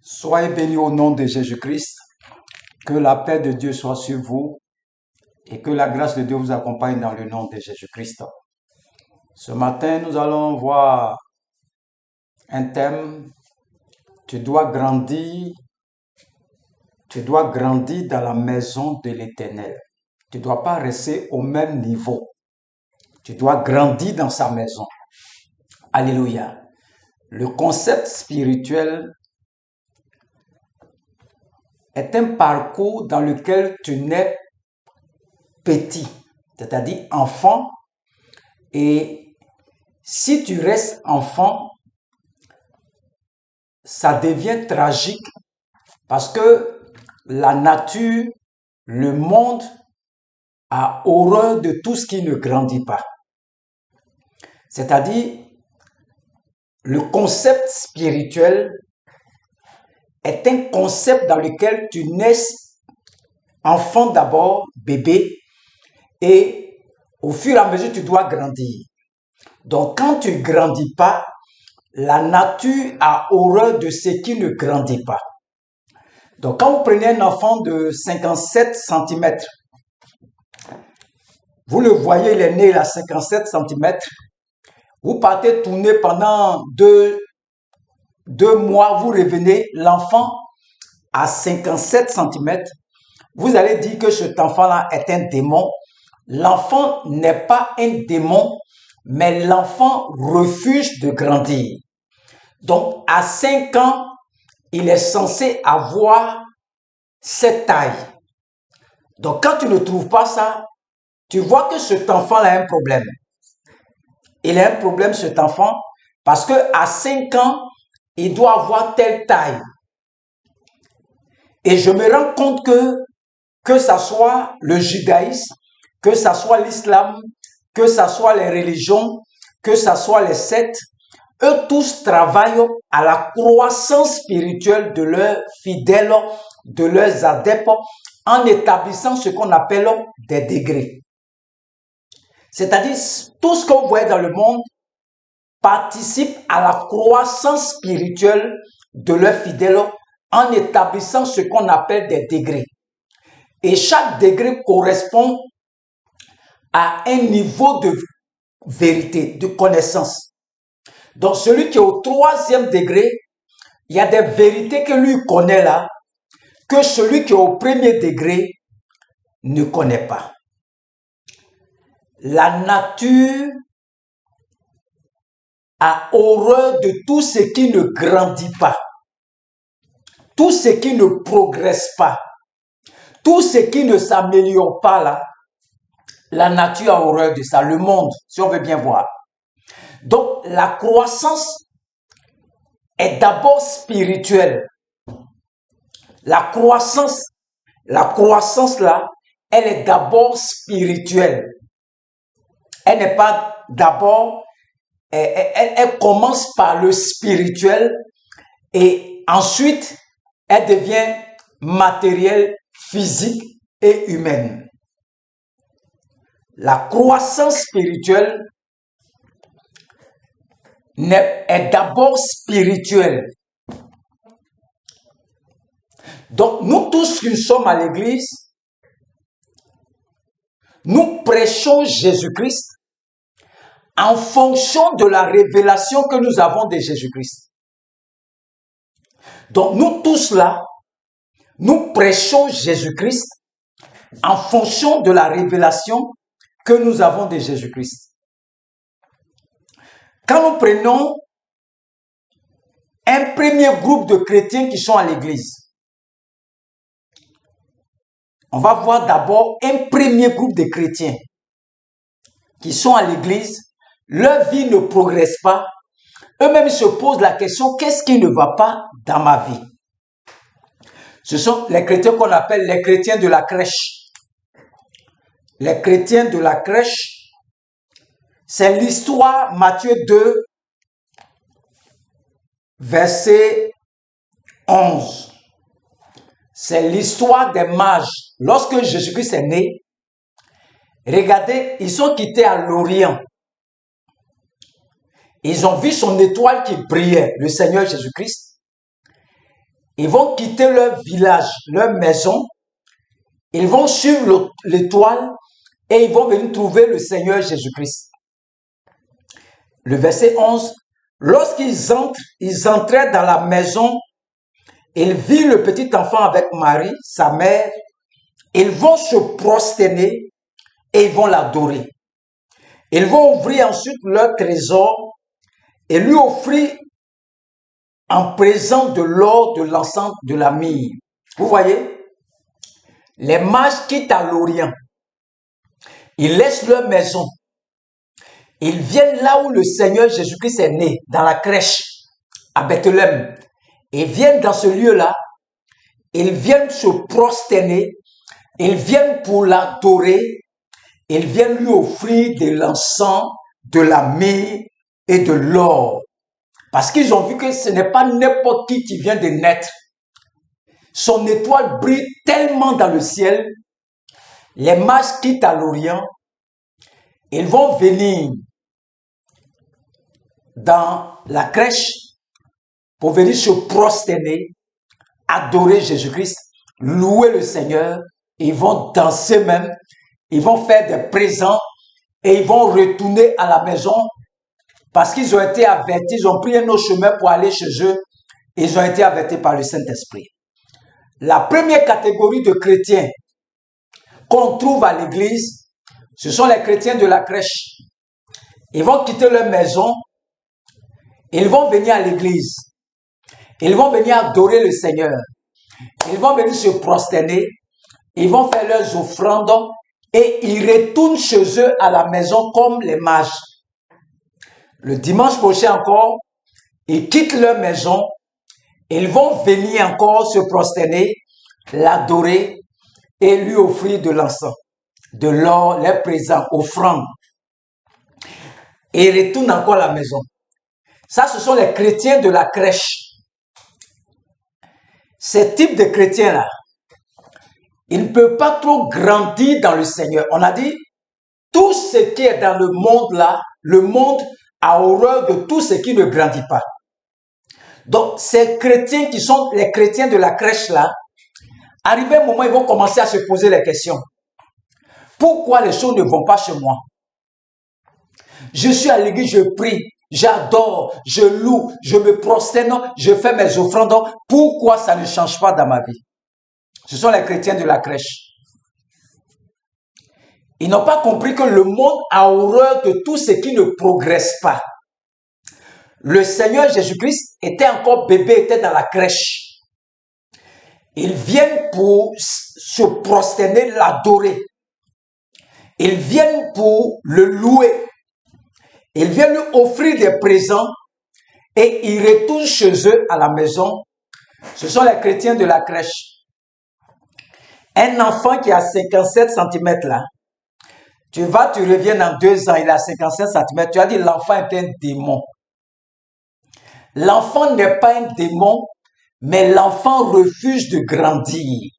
Soyez bénis au nom de Jésus-Christ. Que la paix de Dieu soit sur vous et que la grâce de Dieu vous accompagne dans le nom de Jésus-Christ. Ce matin, nous allons voir un thème. Tu dois grandir dans la maison de l'Éternel. Tu ne dois pas rester au même niveau. Tu dois grandir dans sa maison. Alléluia. Le concept spirituel est un parcours dans lequel tu nais petit, c'est-à-dire enfant. Et si tu restes enfant, ça devient tragique parce que la nature, le monde a horreur de tout ce qui ne grandit pas. C'est-à-dire, le concept spirituel est un concept dans lequel tu nais enfant d'abord, bébé, et au fur et à mesure, tu dois grandir. Donc, quand tu ne grandis pas, la nature a horreur de ce qui ne grandit pas. Donc, quand vous prenez un enfant de 57 cm, vous le voyez, il est né à 57 cm, vous partez tourner pendant deux mois, vous revenez, l'enfant à 57 cm, vous allez dire que cet enfant-là est un démon. L'enfant n'est pas un démon, mais l'enfant refuse de grandir. Donc, à 5 ans, il est censé avoir cette taille. Donc, quand tu ne trouves pas ça, tu vois que cet enfant-là a un problème. Il a un problème, cet enfant, parce qu'à 5 ans, il doit avoir telle taille. Et je me rends compte que ça soit le judaïsme, que ça soit l'islam, que ça soit les religions, que ça soit les sectes, eux tous travaillent à la croissance spirituelle de leurs fidèles, de leurs adeptes, en établissant ce qu'on appelle des degrés. C'est-à-dire, tout ce que vous voyez dans le monde participe à la croissance spirituelle de leurs fidèles en établissant ce qu'on appelle des degrés. Et chaque degré correspond à un niveau de vérité, de connaissance. Donc, celui qui est au 3e degré, il y a des vérités que lui connaît là, que celui qui est au 1er degré ne connaît pas. La nature a horreur de tout ce qui ne grandit pas, tout ce qui ne progresse pas, tout ce qui ne s'améliore pas là. La nature a horreur de ça, le monde, si on veut bien voir. Donc, la croissance est d'abord spirituelle. La croissance là, elle est d'abord spirituelle. Elle n'est pas d'abord, elle commence par le spirituel et ensuite, elle devient matérielle, physique et humaine. La croissance spirituelle est d'abord spirituelle. Donc, nous tous qui sommes à l'église, nous prêchons Jésus-Christ en fonction de la révélation que nous avons de Jésus-Christ. Donc, nous tous là, nous prêchons Jésus-Christ en fonction de la révélation que nous avons de Jésus-Christ. Quand nous prenons un premier groupe de chrétiens qui sont à l'église, on va voir d'abord un premier groupe de chrétiens qui sont à l'église, leur vie ne progresse pas, eux-mêmes se posent la question, qu'est-ce qui ne va pas dans ma vie? Ce sont les chrétiens qu'on appelle les chrétiens de la crèche. Les chrétiens de la crèche, c'est l'histoire Matthieu 2, verset 11. C'est l'histoire des mages. Lorsque Jésus-Christ est né, regardez, ils sont quittés à l'Orient. Ils ont vu son étoile qui brillait, le Seigneur Jésus-Christ. Ils vont quitter leur village, leur maison. Ils vont suivre l'étoile et ils vont venir trouver le Seigneur Jésus-Christ. Le verset 11. Lorsqu'ils entraient dans la maison, ils virent le petit enfant avec Marie, sa mère. Ils vont se prosterner et ils vont l'adorer. Ils vont ouvrir ensuite leur trésor et lui offrir en présent de l'or, de l'encens, de la myrrhe. Vous voyez, les mages quittent à l'Orient. Ils laissent leur maison. Ils viennent là où le Seigneur Jésus-Christ est né, dans la crèche, à Bethléem. Ils viennent dans ce lieu-là. Ils viennent se prosterner. Ils viennent pour l'adorer. Ils viennent lui offrir de l'encens, de la myrrhe et de l'or. Parce qu'ils ont vu que ce n'est pas n'importe qui vient de naître. Son étoile brille tellement dans le ciel. Les mages quittent à l'Orient. Ils vont venir dans la crèche pour venir se prosterner, adorer Jésus-Christ, louer le Seigneur. Ils vont danser même. Ils vont faire des présents et ils vont retourner à la maison parce qu'ils ont été avertis, ils ont pris un autre chemin pour aller chez eux. Ils ont été avertis par le Saint-Esprit. La première catégorie de chrétiens qu'on trouve à l'église, ce sont les chrétiens de la crèche. Ils vont quitter leur maison, ils vont venir à l'église, ils vont venir adorer le Seigneur, ils vont venir se prosterner, ils vont faire leurs offrandes et ils retournent chez eux à la maison comme les mages. Le dimanche prochain encore, ils quittent leur maison, ils vont venir encore se prosterner, l'adorer et lui offrir de l'encens, de l'or, les présents, offrandes. Et ils retournent encore à la maison. Ça, ce sont les chrétiens de la crèche. Ces types de chrétiens-là, ils ne peuvent pas trop grandir dans le Seigneur. On a dit, tout ce qui est dans le monde là, le monde a horreur de tout ce qui ne grandit pas. Donc, ces chrétiens qui sont les chrétiens de la crèche là, arrivé un moment, ils vont commencer à se poser les questions. Pourquoi les choses ne vont pas chez moi? Je suis à l'église, je prie, j'adore, je loue, je me prosterne, je fais mes offrandes. Pourquoi ça ne change pas dans ma vie? Ce sont les chrétiens de la crèche. Ils n'ont pas compris que le monde a horreur de tout ce qui ne progresse pas. Le Seigneur Jésus-Christ était encore bébé, était dans la crèche. Ils viennent pour se prosterner, l'adorer. Ils viennent pour le louer. Ils viennent lui offrir des présents et ils retournent chez eux à la maison. Ce sont les chrétiens de la crèche. Un enfant qui a 57 cm là, tu reviens dans 2 ans, il a 55 cm, tu as dit l'enfant est un démon. L'enfant n'est pas un démon, mais l'enfant refuse de grandir.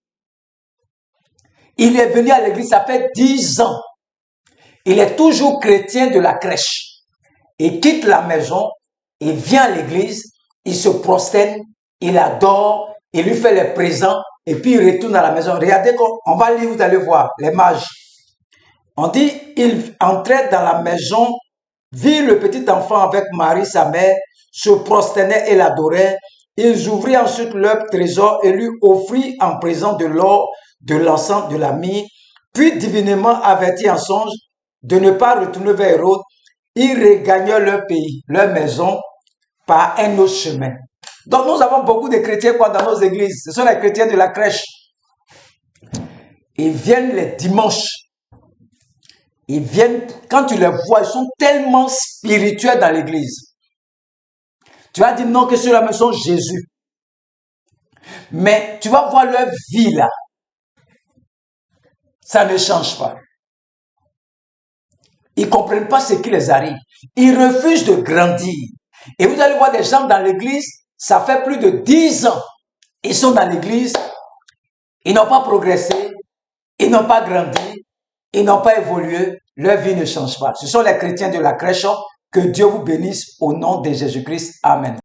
Il est venu à l'église, ça fait 10 ans. Il est toujours chrétien de la crèche. Il quitte la maison, il vient à l'église, il se prosterne, il adore, il lui fait les présents, et puis il retourne à la maison. Regardez, on va lire, vous allez voir, les mages. On dit, il entrait dans la maison, vit le petit enfant avec Marie, sa mère, se prosternait et l'adorait. Ils ouvrirent ensuite leur trésor et lui offrirent en présent de l'or, de l'encens, de la myrrhe. Puis divinement avertis en songe de ne pas retourner vers Hérode, ils regagnèrent leur pays, leur maison, par un autre chemin. Donc nous avons beaucoup de chrétiens dans nos églises. Ce sont les chrétiens de la crèche. Ils viennent les dimanches. Ils viennent, quand tu les vois, ils sont tellement spirituels dans l'église. Tu vas dire non, que ceux-là me sont Jésus. Mais tu vas voir leur vie là. Ça ne change pas. Ils ne comprennent pas ce qui les arrive. Ils refusent de grandir. Et vous allez voir des gens dans l'église, ça fait plus de 10 ans. Ils sont dans l'église, ils n'ont pas progressé, ils n'ont pas grandi, ils n'ont pas évolué, leur vie ne change pas. Ce sont les chrétiens de la crèche. Que Dieu vous bénisse au nom de Jésus-Christ. Amen.